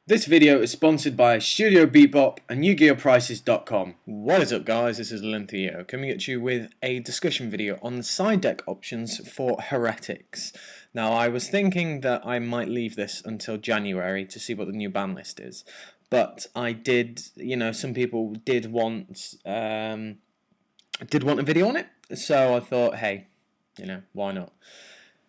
This video is sponsored by Studio Bebop and YugiOhPrices.com. What is up, guys? This is Theo coming at you with a discussion video on the side deck options for Hieratics. Now, I was thinking that I might leave this until January to see what the new ban list is, but I did, some people did want a video on it, so I thought, hey, why not?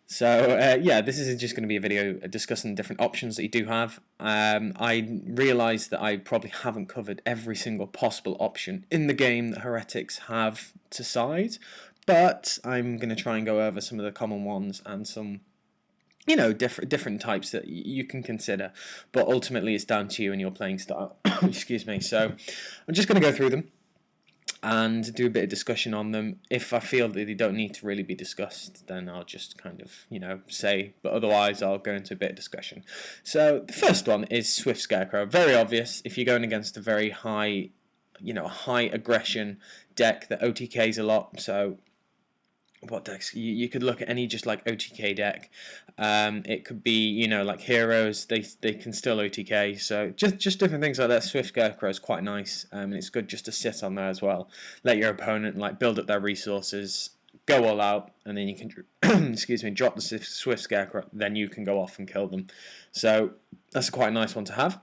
So yeah, this is just going to be a video discussing different options that you do have. I realised that I probably haven't covered every single possible option in the game that Heretics have to side, but I'm going to try and go over some of the common ones and some different types that you can consider. But ultimately, it's down to you and your playing style. Excuse me. So I'm just going to go through them and do a bit of discussion on them. If I feel that they don't need to really be discussed, then I'll just kind of, say, but otherwise I'll go into a bit of discussion. So the first one is Swift Scarecrow. Very obvious. If you're going against a very high, high aggression deck that OTKs a lot, so what decks? You could look at any just like OTK deck. It could be like heroes. They can still OTK. So just different things like that. Swift Scarecrow is quite nice, and it's good just to sit on there as well. Let your opponent build up their resources, go all out, and then you can excuse me, drop the Swift Scarecrow. Then you can go off and kill them. So that's quite a nice one to have.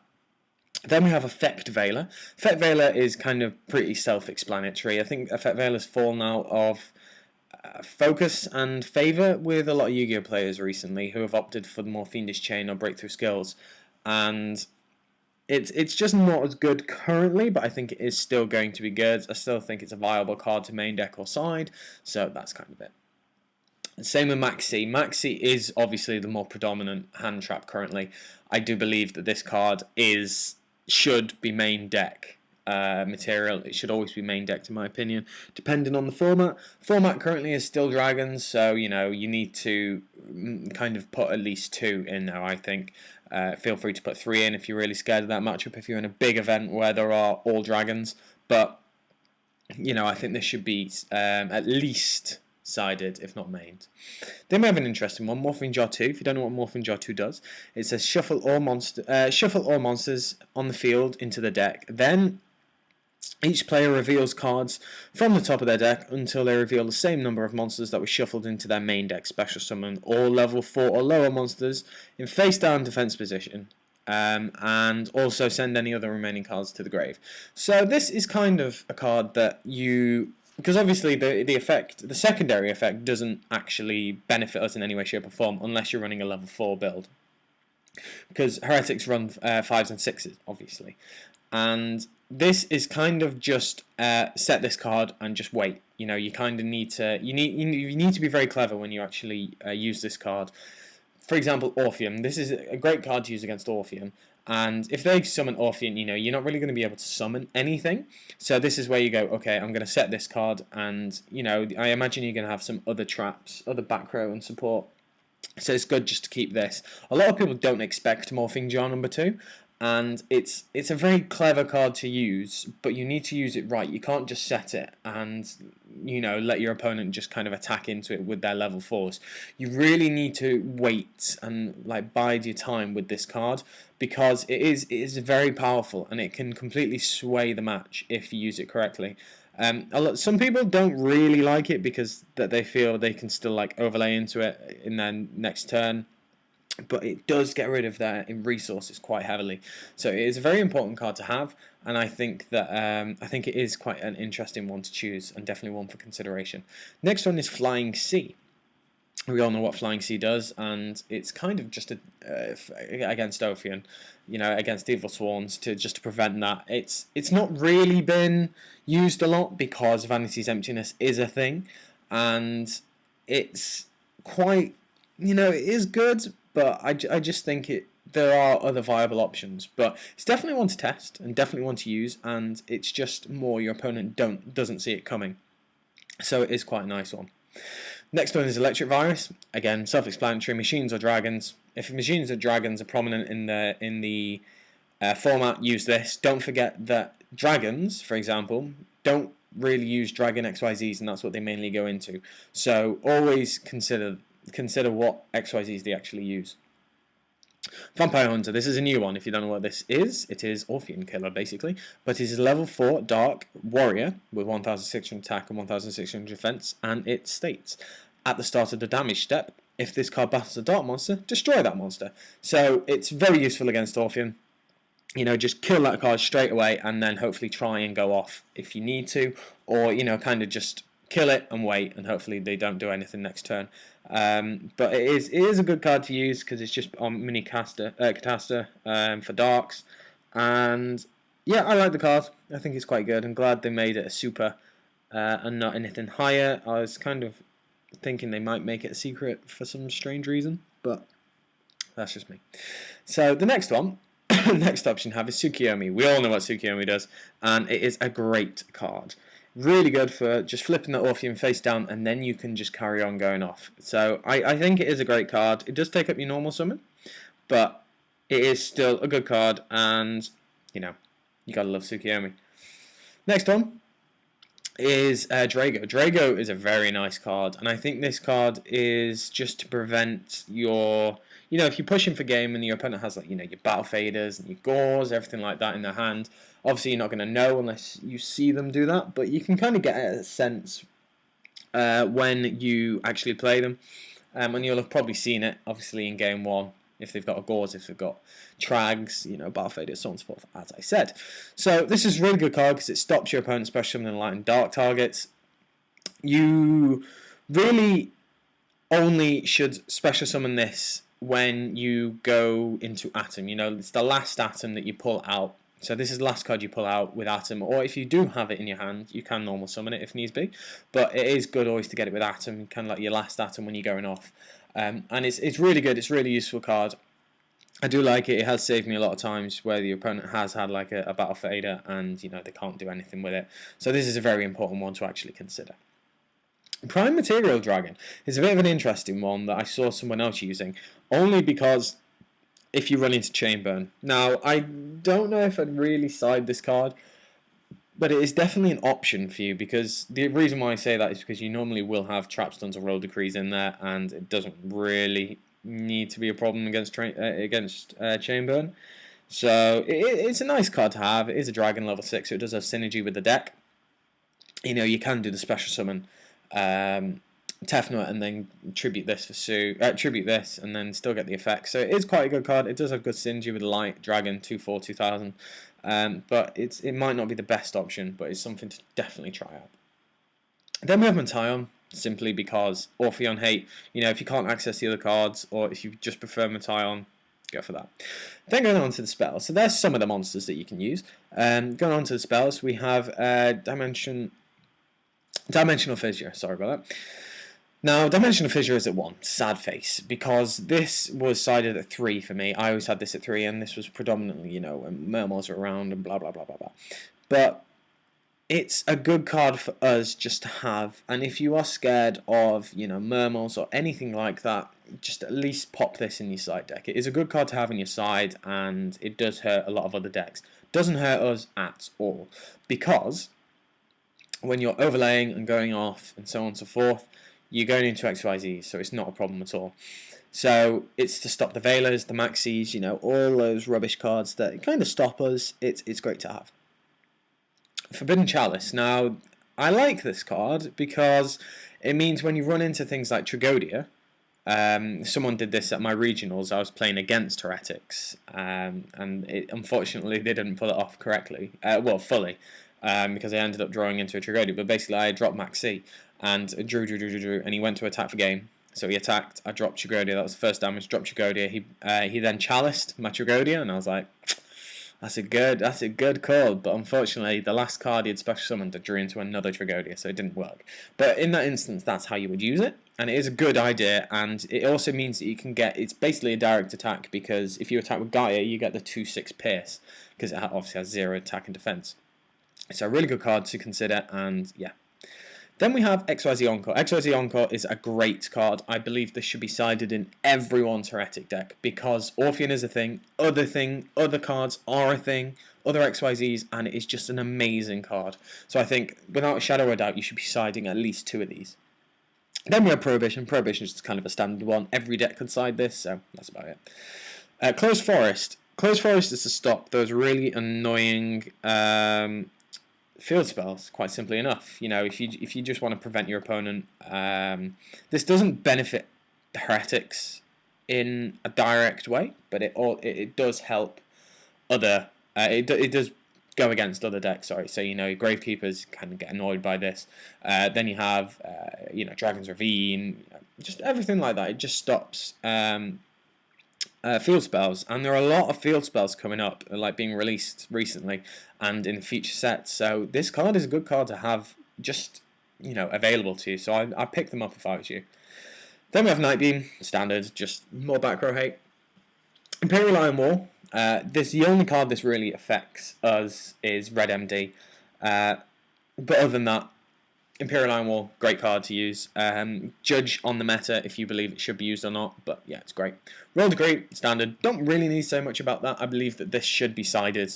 Then we have Effect Veiler. Effect Veiler is kind of pretty self-explanatory. I think Effect Veiler's fallen out of focus and favour with a lot of Yu-Gi-Oh players recently who have opted for the more Fiendish Chain or Breakthrough Skills, and it's just not as good currently, but I think it is still going to be good. I still think it's a viable card to main deck or side, so that's kind of it. Same with Maxi. Maxi is obviously the more predominant hand trap currently. I do believe that this card should be main deck material. It should always be main decked, in my opinion, depending on the format. Format currently is still dragons, so you need to kind of put at least 2 in there, I think. Feel free to put 3 in if you're really scared of that matchup, if you're in a big event where there are all dragons, but I think this should be at least sided, if not mained. Then we have an interesting one, Morphing Jar 2. If you don't know what Morphing Jar 2 does, it says shuffle all monsters on the field into the deck. Then each player reveals cards from the top of their deck until they reveal the same number of monsters that were shuffled into their main deck. Special summon all level 4 or lower monsters in face down defense position, and also send any other remaining cards to the grave. So this is kind of a card that because obviously the secondary effect doesn't actually benefit us in any way, shape or form unless you're running a level 4 build, because Heretics run 5s and 6s obviously, and this is kind of just set this card and just wait. You kind of need to you need to be very clever when you actually use this card. For example, Orpheum. This is a great card to use against Orpheum. And if they summon Orpheum, you're not really going to be able to summon anything. So this is where you go, okay, I'm going to set this card, and I imagine you're going to have some other traps, other back row and support. So it's good just to keep this. A lot of people don't expect Morphing Jar number 2. And it's a very clever card to use, but you need to use it right. You can't just set it and let your opponent just kind of attack into it with their level 4s. You really need to wait and bide your time with this card, because it is very powerful and it can completely sway the match if you use it correctly. Some people don't really like it because that they feel they can still overlay into it in their next turn. But it does get rid of their resources quite heavily, so it is a very important card to have, and I think that it is quite an interesting one to choose, and definitely one for consideration. Next one is Flying Sea. We all know what Flying Sea does, and it's kind of just against Ophion, against Evil Swans, just to prevent that. It's not really been used a lot because Vanity's Emptiness is a thing, and it's quite, it is good. But I just think there are other viable options. But it's definitely one to test and definitely one to use, and it's just more your opponent doesn't see it coming. So it is quite a nice one. Next one is Electric Virus. Again, self-explanatory. Machines or dragons. If machines or dragons are prominent in the format, use this. Don't forget that dragons, for example, don't really use Dragon XYZs, and that's what they mainly go into. So always consider what XYZs they actually use. Vampire Hunter, this is a new one. If you don't know what this is, it is Orphean Killer, basically. But it is level 4 Dark Warrior with 1600 attack and 1600 defense, and it states, at the start of the damage step, if this card battles a dark monster, destroy that monster. So it's very useful against Orphean. You know, just kill that card straight away and then hopefully try and go off if you need to, or, you know, kind of just kill it and wait, and hopefully they don't do anything next turn. But it is a good card to use because it's just on mini Catasta for darks, and yeah, I like the card. I think it's quite good. I'm glad they made it a super and not anything higher. I was kind of thinking they might make it a secret for some strange reason, but that's just me. So the next one. Next option you have is Tsukiyomi. We all know what Tsukiyomi does, and it is a great card. Really good for just flipping the Orphean face down, and then you can just carry on going off. So I think it is a great card. It does take up your normal summon, but it is still a good card, and, you know, you gotta love Tsukiyomi. Next one is Drago. Drago is a very nice card, and I think this card is just to prevent your... You know, if you're pushing for game and your opponent has, like, you know, your battle faders and your gores, everything like that in their hand, obviously you're not going to know unless you see them do that, but you can kind of get a sense when you actually play them, and you'll have probably seen it, obviously, in game 1, if they've got a gores, if they've got trags, you know, battle faders, so on and so forth, as I said. So this is a really good card because it stops your opponent's special summon light and dark targets. You really only should special summon this when you go into Atom. You know, it's the last Atom that you pull out. So this is the last card you pull out with Atom, or if you do have it in your hand, you can normal summon it if needs be. But it is good always to get it with Atom, kind of like your last Atom when you're going off. And it's really good. It's a really useful card. I do like it. It has saved me a lot of times where the opponent has had like a battle fader and, you know, they can't do anything with it. So this is a very important one to actually consider. Prime Material Dragon is a bit of an interesting one that I saw someone else using, only because if you run into Chainburn. Now, I don't know if I'd really side this card, but it is definitely an option for you, because the reason why I say that is because you normally will have Trap Stuns or Roll Decrees in there, and it doesn't really need to be a problem against Chainburn. So it's a nice card to have. It is a Dragon level 6, so it does have synergy with the deck. You know, you can do the special summon Tefnut and then tribute this for tribute this and then still get the effect. So it is quite a good card. It does have good synergy with Light Dragon 2/4/2000, but it might not be the best option, but it's something to definitely try out. Then we have Mataion, simply because Orpheon hate. You know, if you can't access the other cards, or if you just prefer Mataion, go for that. Then going on to the spells. So there's some of the monsters that you can use. Going on to the spells, we have Dimensional Fissure, sorry about that. Now, Dimensional Fissure is at 1, sad face, because this was sided at 3 for me. I always had this at 3, and this was predominantly, you know, when Murmurs are around and blah, blah, blah, blah, blah. But it's a good card for us just to have, and if you are scared of, you know, Murmurs or anything like that, just at least pop this in your side deck. It is a good card to have in your side, and it does hurt a lot of other decks. Doesn't hurt us at all, because when you're overlaying and going off and so on and so forth, you're going into XYZ, so it's not a problem at all. So it's to stop the Veilers, the Maxis, you know, all those rubbish cards that kind of stop us. It's great to have. Forbidden Chalice. Now, I like this card because it means when you run into things like Tragodia, someone did this at my regionals. I was playing against Hieratics, and unfortunately they didn't pull it off correctly, well, fully. Because I ended up drawing into a Tragodia, but basically I dropped Maxi and drew, and he went to attack for game. So he attacked, I dropped Tragodia, that was the first damage, dropped Tragodia, he then chaliced my Tragodia, and I was like, that's a good call, but unfortunately the last card he had special summoned, I drew into another Tragodia, so it didn't work. But in that instance, that's how you would use it, and it is a good idea, and it also means that you can get, it's basically a direct attack, because if you attack with Gaia, you get the 2/6 Pierce, because it obviously has 0 attack and defense. It's a really good card to consider, and yeah. Then we have XYZ Encore. XYZ Encore is a great card. I believe this should be sided in everyone's Heretic deck, because Orpheon is a thing, other cards are a thing, other XYZs, and it is just an amazing card. So I think, without a shadow of a doubt, you should be siding at least 2 of these. Then we have Prohibition. Prohibition is just kind of a standard one. Every deck can side this, so that's about it. Closed Forest. Closed Forest is to stop those really annoying field spells, quite simply enough. You know, if you just want to prevent your opponent, this doesn't benefit the Heretics in a direct way, but it does help other. It does go against other decks. Sorry, so you know, Gravekeepers kind of get annoyed by this. Then you have you know, Dragon's Ravine, just everything like that. It just stops. Field spells, and there are a lot of field spells coming up, like being released recently and in future sets. So this card is a good card to have, just, you know, available to you. So I pick them up if I was you. Then we have Nightbeam, standard, just more back row hate. Imperial Iron Wall. The only card this really affects us is Red MD. But other than that, Imperial Iron Wall, great card to use. Judge on the meta if you believe it should be used or not, but yeah, it's great. Roll Degree, standard. Don't really need to say much about that. I believe that this should be sided.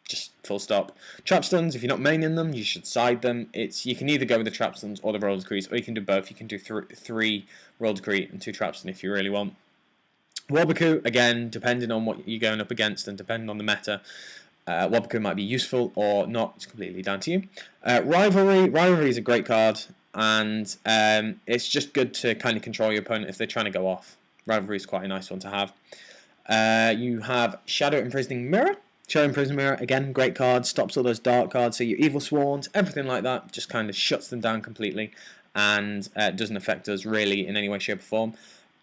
Just full stop. Trapstuns, if you're not maining them, you should side them. You can either go with the Trapstuns or the Roll Decrees, or you can do both. You can do three Roll Decree and 2 Trapstun if you really want. Waboku, again, depending on what you're going up against and depending on the meta, Waboku might be useful or not. It's completely down to you. Rivalry is a great card, and it's just good to kind of control your opponent if they're trying to go off. Rivalry is quite a nice one to have. You have Shadow Imprisoning Mirror. Shadow Imprisoning Mirror, again, great card. Stops all those dark cards, so your Evil Swans, everything like that, just kind of shuts them down completely, and doesn't affect us really in any way, shape, or form.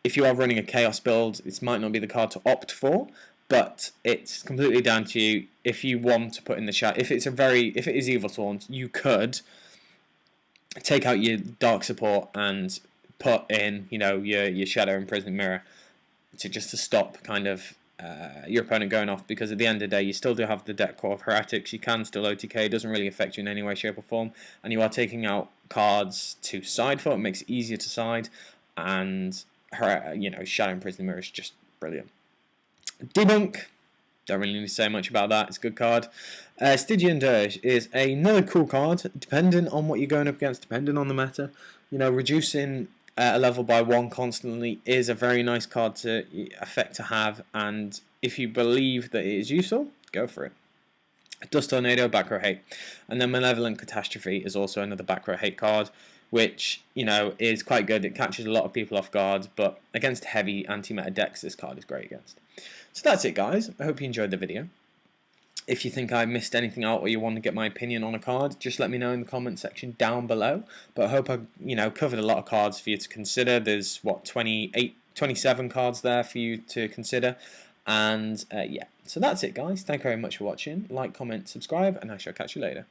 If you are running a Chaos build, this might not be the card to opt for, but it's completely down to you. If you want to put in the chat, if it is Evil Swans, you could take out your Dark Support and put in, you know, your Shadow Imprisoning Mirror to stop kind of your opponent going off, because at the end of the day, you still do have the deck core of Hieratics. You can still OTK. It doesn't really affect you in any way, shape, or form, and you are taking out cards to side for. It makes it easier to side, and you know, Shadow Imprisoning Mirror is just brilliant. Debunk. Don't really need to say much about that. It's a good card. Stygian Dirge is another cool card, depending on what you're going up against, depending on the meta. You know, reducing a level by 1 constantly is a very nice card to effect to have, and if you believe that it is useful, go for it. Dust Tornado, back row hate. And then Malevolent Catastrophe is also another back row hate card, which, you know, is quite good. It catches a lot of people off guard, but against heavy anti-meta decks, this card is great against. So that's it, guys. I hope you enjoyed the video. If you think I missed anything out or you want to get my opinion on a card, just let me know in the comment section down below. But I hope I, you know, covered a lot of cards for you to consider. There's, what, 27 cards there for you to consider. And, yeah. So that's it, guys. Thank you very much for watching. Like, comment, subscribe, and I shall catch you later.